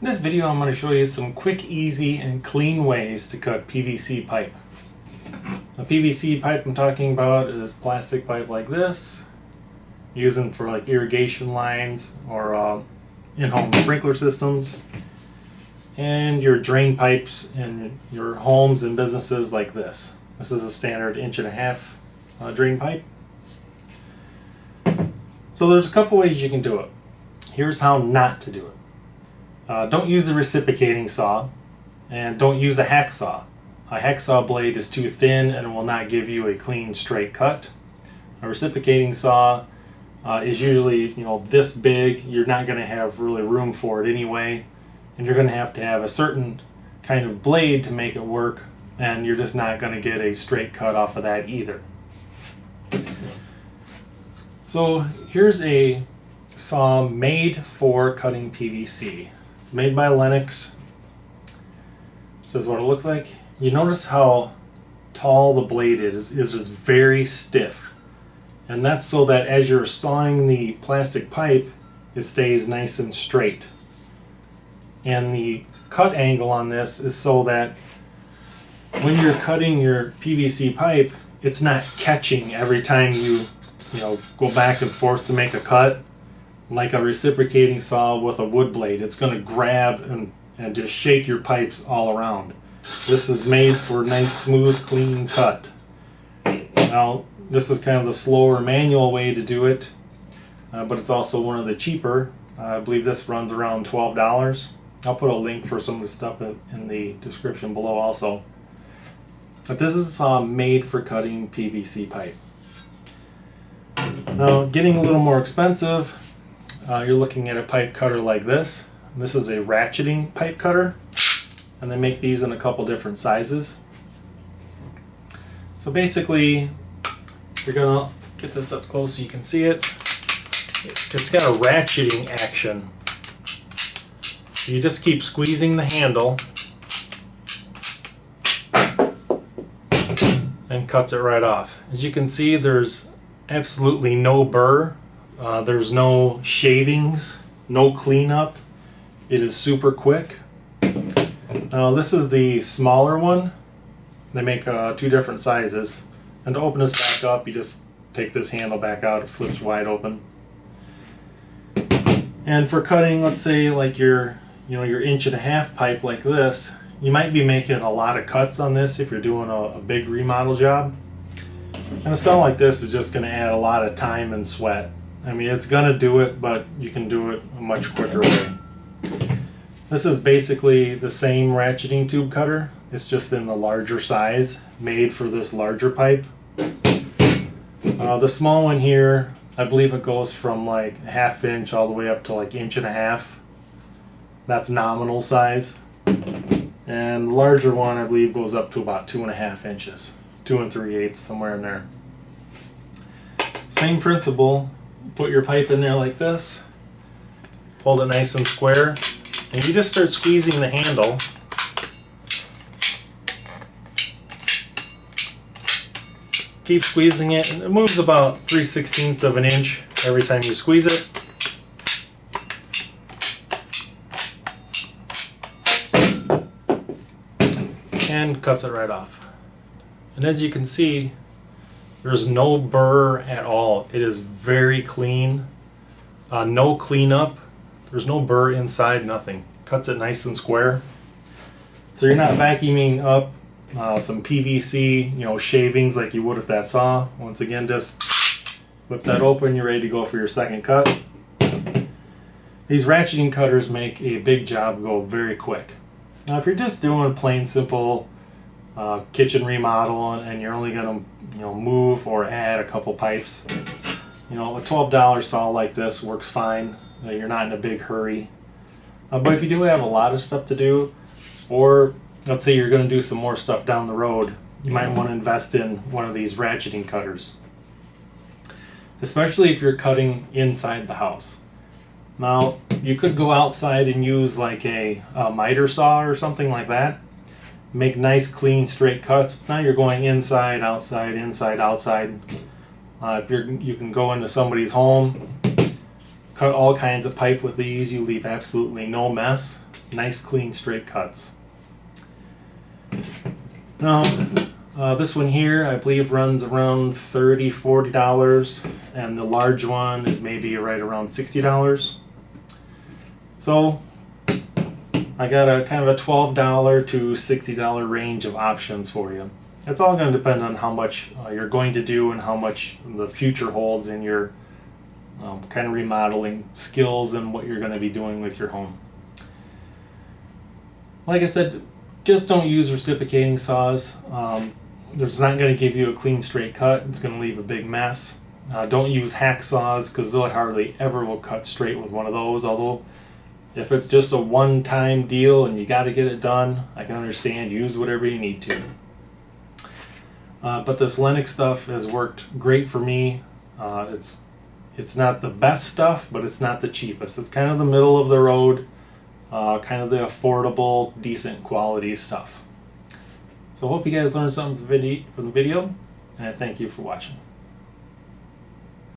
In this video I'm going to show you some quick, easy, and clean ways to cut PVC pipe. The PVC pipe I'm talking about is plastic pipe like this, using for like irrigation lines or in-home sprinkler systems, and your drain pipes in your homes and businesses like this. This is a standard 1.5 inch drain pipe. So there's a couple ways you can do it. Here's how not to do it. Don't use a reciprocating saw, and don't use a hacksaw. A hacksaw blade is too thin and will not give you a clean, straight cut. A reciprocating saw is usually, this big. You're not going to have really room for it anyway, and you're going to have a certain kind of blade to make it work, and you're just not going to get a straight cut off of that either. So here's a saw made for cutting PVC. It's made by Lennox. This is what it looks like. You notice how tall the blade is just very stiff. And that's so that as you're sawing the plastic pipe, it stays nice and straight. And the cut angle on this is so that when you're cutting your PVC pipe, it's not catching every time you go back and forth to make a cut. Like a reciprocating saw with a wood blade, it's going to grab and just shake your pipes all around. This is made for a nice, smooth, clean cut. Now, this is kind of the slower manual way to do it, but it's also one of the cheaper. I believe this runs around $12. I'll put a link for some of the stuff in the description below also. But this is a saw made for cutting PVC pipe. Now, getting a little more expensive, you're looking at a pipe cutter like this. This is a ratcheting pipe cutter, and they make these in a couple different sizes. So basically, you're gonna get this up close so you can see it. It's got a ratcheting action. So you just keep squeezing the handle and cuts it right off. As you can see, there's absolutely no burr. There's no shavings, no cleanup. It is super quick. Now this is the smaller one. They make two different sizes. And to open this back up, you just take this handle back out, it flips wide open. And for cutting, let's say like your 1.5 inch pipe like this, you might be making a lot of cuts on this if you're doing a big remodel job. And a saw like this is just going to add a lot of time and sweat. I mean, it's going to do it, but you can do it a much quicker way. This is basically the same ratcheting tube cutter. It's just in the larger size, made for this larger pipe. The small one here, I believe it goes from like 1/2 inch all the way up to like 1.5 inch. That's nominal size. And the larger one, I believe, goes up to about 2.5 inches. 2 3/8, somewhere in there. Same principle. Put your pipe in there like this, hold it nice and square, and you just start squeezing the handle. Keep squeezing it, and it moves about 3/16 of an inch every time you squeeze it. And cuts it right off. And as you can see, there's no burr at all. It is very clean. No cleanup. There's no burr inside, nothing. Cuts it nice and square. So you're not vacuuming up some PVC, shavings like you would with that saw. Once again, just flip that open, you're ready to go for your second cut. These ratcheting cutters make a big job go very quick. Now if you're just doing plain simple kitchen remodel and you're only going to move or add a couple pipes, a $12 saw like this works fine. You're not in a big hurry. But if you do have a lot of stuff to do, or let's say you're going to do some more stuff down the road, you might want to invest in one of these ratcheting cutters, especially if you're cutting inside the house. Now you could go outside and use like a miter saw or something like that. Make nice, clean, straight cuts. Now you're going inside, outside, inside, outside. If you can go into somebody's home, cut all kinds of pipe with these. You leave absolutely no mess. nice, clean, straight cuts. Now, this one here, I believe, runs around $30, $40, and the large one is maybe right around $60. So I got a kind of a $12 to $60 range of options for you. It's all going to depend on how much you're going to do and how much the future holds in your kind of remodeling skills and what you're going to be doing with your home. Like I said, just don't use reciprocating saws. It's not going to give you a clean straight cut. It's going to leave a big mess. Don't use hacksaws because they'll hardly ever will cut straight with one of those, although if it's just a one-time deal and you got to get it done, I can understand. Use whatever you need to. But this Lennox stuff has worked great for me. It's not the best stuff, but it's not the cheapest. It's kind of the middle of the road, kind of the affordable, decent quality stuff. So I hope you guys learned something from the video, and I thank you for watching.